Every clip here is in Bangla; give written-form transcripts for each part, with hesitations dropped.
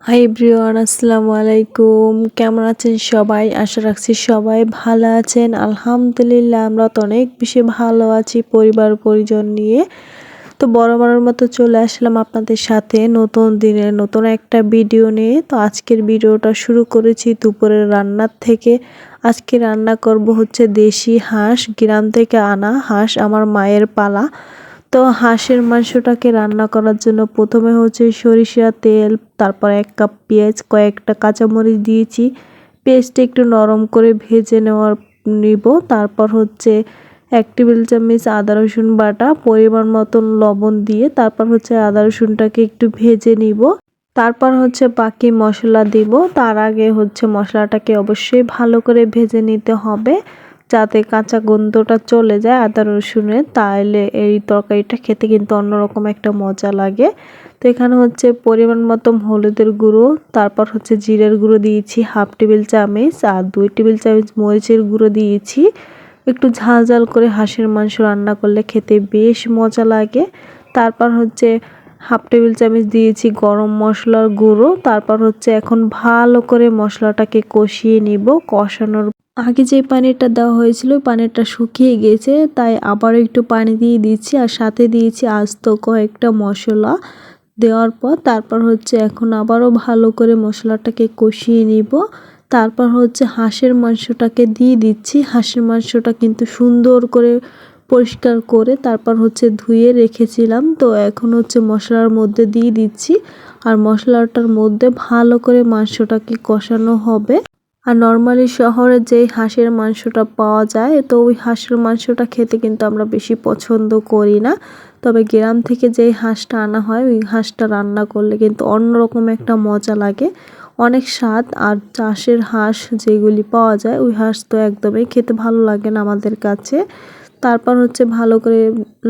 হাই এভরিওয়ান, আসসালামু আলাইকুম। কেমন আছেন সবাই? আশা রাখছি সবাই ভালো আছেন। আলহামদুলিল্লাহ আমরা তো অনেক বেশি ভালো আছি পরিবার পরিজন নিয়ে। তো বরাবরের মতো চলে আসলাম আপনাদের সাথে নতুন দিনের নতুন একটা ভিডিও নিয়ে। তো আজকের ভিডিওটা শুরু করেছি দুপুরের রান্নার থেকে। আজকে রান্না করব হচ্ছে দেশি হাঁস, গ্রাম থেকে আনা হাঁস, আমার মায়ের পালা। তো হাঁসের মাংসটাকে রান্না করার জন্য প্রথমে হচ্ছে সরিষা তেল, তারপর 1 কাপ পেঁয়াজ, কয়েকটা কাঁচামরিচ দিয়েছি। পেঁয়াজটা একটু নরম করে ভেজে নিব। তারপর হচ্ছে 1 টেবিল চামচ আদা রসুন বাটা, পরিমাণ মতন লবণ দিয়ে তারপর হচ্ছে আদা রসুনটাকে একটু ভেজে নিব। তারপর হচ্ছে বাকি মশলা দিব। তার আগে হচ্ছে মশলাটাকে অবশ্যই ভালো করে ভেজে নিতে হবে, যাতে কাঁচা গন্ধটা চলে যায় আদা রসুনের। তাহলে এই তরকারিটা খেতে কিন্তু অন্যরকম একটা মজা লাগে। তো এখানে হচ্ছে পরিমাণ মতো হলুদের গুঁড়ো, তারপর হচ্ছে জিরের গুঁড়ো দিয়েছি 1/2 টেবিল চামচ, আর 2 টেবিল চামচ মরিচের গুঁড়ো দিয়েছি। একটু ঝাল ঝাল করে হাঁসের মাংস রান্না করলে খেতে বেশ মজা লাগে। তারপর হচ্ছে 1/2 টেবিল চামচ দিয়েছি গরম মশলার গুঁড়ো। তারপর হচ্ছে এখন ভালো করে মশলাটাকে কষিয়ে নিব। কষানোর আগে যে পানিটা দেওয়া হয়েছিল পানিটা শুকিয়ে গেছে, তাই আবার একটু পানি দিয়ে দিচ্ছি, আর সাথে দিয়েছি আস্ত কয়েকটা মশলা। দেওয়ার পর তারপর হচ্ছে এখন আবারও ভালো করে মশলাটাকে কষিয়ে নিব। তারপর হচ্ছে হাঁসের মাংসটাকে দিয়ে দিচ্ছি। হাঁসের মাংসটা কিন্তু সুন্দর করে পরিষ্কার করে তারপর হচ্ছে ধুয়ে রেখেছিলাম। তো এখন হচ্ছে মশলার মধ্যে দিয়ে দিচ্ছি, আর মশলাটার মধ্যে ভালো করে মাংসটাকে কষানো হবে। আর নর্মালি শহরে যেই হাঁসের মাংসটা পাওয়া যায়, তো ওই হাঁসের মাংসটা খেতে কিন্তু আমরা বেশি পছন্দ করি না। তবে গ্রাম থেকে যেই হাঁসটা আনা হয় ওই হাঁসটা রান্না করলে কিন্তু অন্যরকম একটা মজা লাগে, অনেক স্বাদ। আর চাষের হাঁস যেগুলি পাওয়া যায় ওই হাঁস তো একদমই খেতে ভালো লাগে না আমাদের কাছে। তারপর হচ্ছে ভালো করে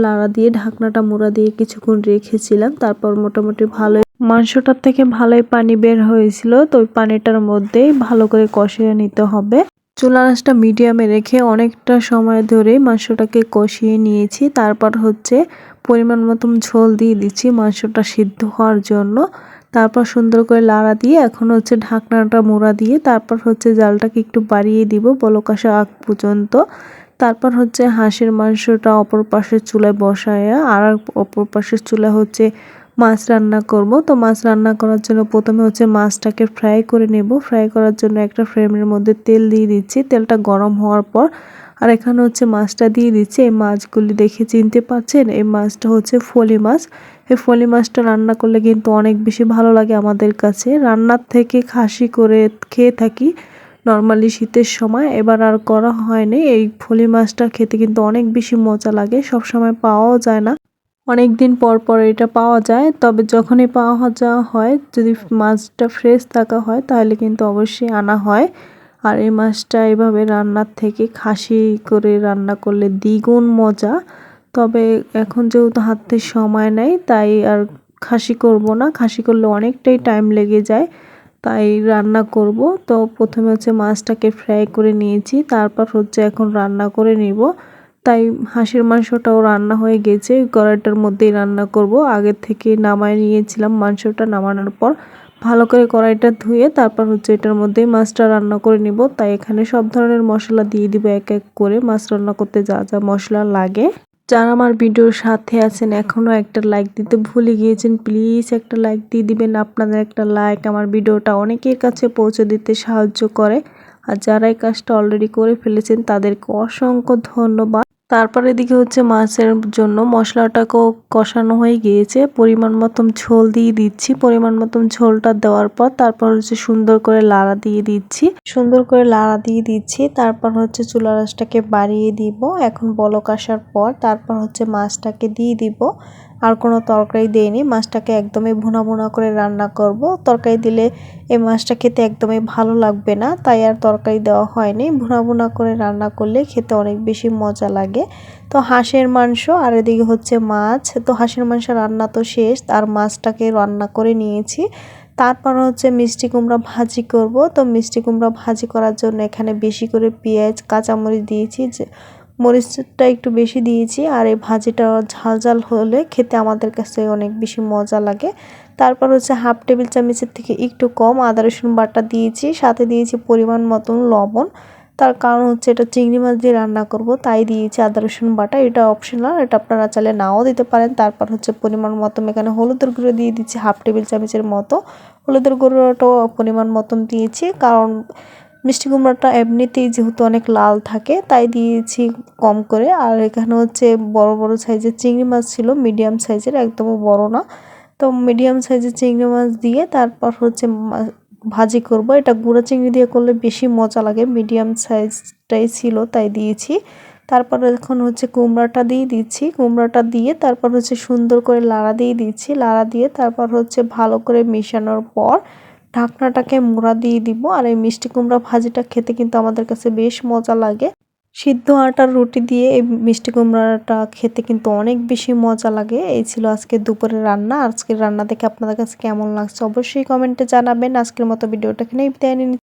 লাড়া দিয়ে ঢাকনাটা মুড়া দিয়ে কিছুক্ষণ রেখেছিলাম। তারপর মোটামুটি ভালো মাংসটার থেকে ভালোই পানি বের হয়েছিল। তো ওই পানিটার মধ্যেই ভালো করে কষিয়ে নিতে হবে। চুলার আঁচটা মিডিয়ামে রেখে অনেকটা সময় ধরে মাংসটাকে কষিয়ে নিয়েছি। তারপর হচ্ছে পরিমাণ মতন ঝোল দিয়ে দিচ্ছি মাংসটা সিদ্ধ হওয়ার জন্য। তারপর সুন্দর করে লাড়া দিয়ে এখন হচ্ছে ঢাকনাটা মোড়া দিয়ে তারপর হচ্ছে জালটাকে একটু বাড়িয়ে দিব বলক আসা আগ পর্যন্ত। তারপর হচ্ছে হাঁসের মাংসটা অপর পাশের চুলায় বসায়া আর অপর পাশের চুলায় হচ্ছে মাছ রান্না করব। তো মাছ রান্না করার জন্য প্রথমে হচ্ছে মাছটাকে ফ্রাই করে নেব। ফ্রাই করার জন্য একটা ফ্রেমের মধ্যে তেল দিয়ে দিচ্ছি। তেলটা গরম হওয়ার পর আর এখানে হচ্ছে মাছটা দিয়ে দিচ্ছি। এই মাছগুলি দেখে চিনতে পারছেন, এই মাছটা হচ্ছে ফলি মাছ। এই ফলি মাছটা রান্না করলে কিন্তু অনেক বেশি ভালো লাগে আমাদের কাছে। রান্নার থেকে খাসি করে খেয়ে থাকি নর্মালি শীতের সময়, এবার আর করা হয়নি। এই ফলি মাছটা খেতে কিন্তু অনেক বেশি মজা লাগে, সব সময় পাওয়াও যায় না, অনেক দিন পর পর এটা পাওয়া যায়। তবে যখনই পাওয়া যাওয়া হয়, যদি মাছটা ফ্রেশ থাকা হয় তাহলে কিন্তু অবশ্যই আনা হয়। আর এই মাছটা এভাবে রান্নার থেকে খাসি করে রান্না করলে দ্বিগুণ মজা। তবে এখন যেহেতু হাতে সময় নেই তাই আর খাসি করব না, খাসি করলে অনেকটাই টাইম লেগে যায়, তাই রান্না করব। তো প্রথমে হচ্ছে মাছটাকে ফ্রাই করে নিয়েছি, তারপর হচ্ছে এখন রান্না করে নিব। তাই হাঁসের মাংসটাও রান্না হয়ে গেছে, কড়াইটার মধ্যেই রান্না করব। আগে থেকে নামায় নিয়েছিলাম মাংসটা, নামানোর পর ভালো করে কড়াইটা ধুয়ে তারপর হচ্ছে এটার মধ্যেই মাছটা রান্না করে নিব। তাই এখানে সব ধরনের মশলা দিয়ে দিব এক এক করে, মাছ রান্না করতে যা যা মশলা লাগে। যারা আমার ভিডিওর সাথে আছেন এখনও একটা লাইক দিতে ভুলে গিয়েছেন, প্লিজ একটা লাইক দিয়ে দিবেন। আপনাদের একটা লাইক আমার ভিডিওটা অনেকের কাছে পৌঁছে দিতে সাহায্য করে। আর যারা এই কাজটা অলরেডি করে ফেলেছেন তাদেরকে অসংখ্য ধন্যবাদ। তারপর এদিকে হচ্ছে মাছের জন্য মশলাটাকেও কষানো হয়ে গিয়েছে, পরিমাণ মতন ঝোল দিয়ে দিচ্ছি। পরিমাণ মতন ঝোলটা দেওয়ার পর তারপর হচ্ছে সুন্দর করে লাড়া দিয়ে দিচ্ছি। তারপর হচ্ছে চুলার আঁচটাকে বাড়িয়ে দিব। এখন বলক আসার পর তারপর হচ্ছে মাছটাকে দিয়ে দিব। আর কোনো তরকারি দেইনি, মাছটাকে একদমই ভুনা ভুনা করে রান্না করব। তরকারি দিলে এই মাছটা খেতে একদমই ভালো লাগবে না, তাই আর তরকারি দেওয়া হয়নি। ভুনা ভুনা করে রান্না করলে খেতে অনেক বেশি মজা লাগে। তো হাঁসের মাংস আর এদিকে হচ্ছে মাছ। তো হাঁসের মাংস রান্না তো শেষ, আর মাছটাকে রান্না করে নিয়েছি। তারপর হচ্ছে মিষ্টি কুমড়া ভাজি করব। তো মিষ্টি কুমড়া ভাজি করার জন্য এখানে বেশি করে পেঁয়াজ কাঁচামরিচ দিয়েছি, যে মরিচটা একটু বেশি দিয়েছি। আর এই ভাজিটা ঝাল ঝাল হলে খেতে আমাদের কাছে অনেক বেশি মজা লাগে, তারপর হচ্ছে হাফ টেবিল চামচের থেকে একটু কম আদা রসুন বাটা দিয়েছি, সাথে দিয়েছি পরিমাণ মতন লবণ। তার কারণ হচ্ছে এটা চিংড়ি মাছ দিয়ে রান্না করব, তাই দিয়েছি আদা রসুন বাটা। এটা অপশনাল, এটা আপনারা চাইলে নাও দিতে পারেন। তারপর হচ্ছে পরিমাণ মতো এখানে হলুদের গুঁড়ো দিয়ে দিচ্ছি হাফ টেবিল চামচের মতো। হলুদের গুঁড়োটাও পরিমাণ মতন দিয়েছি, কারণ মিষ্টি কুমড়াটা এমনিতেই যেহেতু অনেক লাল থাকে তাই দিয়েছি কম করে। আর এখানে হচ্ছে বড় বড় সাইজের চিংড়ি মাছ ছিল, মিডিয়াম সাইজের, একদমও বড় না। তো মিডিয়াম সাইজের চিংড়ি মাছ দিয়ে তারপর হচ্ছে ভাজি করব। এটা গুঁড়া চিংড়ি দিয়ে করলে বেশি মজা লাগে, মিডিয়াম সাইজটাই ছিল তাই দিয়েছি। তারপর এখন হচ্ছে কুমড়াটা দিয়ে দিচ্ছি, কুমড়াটা দিয়ে তারপর হচ্ছে সুন্দর করে লাড়া দিয়ে দিচ্ছি। লাড়া দিয়ে তারপর হচ্ছে ভালো করে মেশানোর পর ঢাকনাটাকে মোড়া দিয়ে দিব। আর এই মিষ্টি কুমড়া ভাজিটা খেতে কিন্তু আমাদের কাছে বেশ মজা লাগে। সিদ্ধ আটার রুটি দিয়ে এই মিষ্টি কুমড়াটা খেতে কিন্তু অনেক বেশি মজা লাগে। এই ছিল আজকে দুপুরের রান্না। আজকের রান্না দেখে আপনাদের কাছে কেমন লাগছে অবশ্যই কমেন্টে জানাবেন। আজকের মতো ভিডিওটা এখানেই বিদায় নিচ্ছি।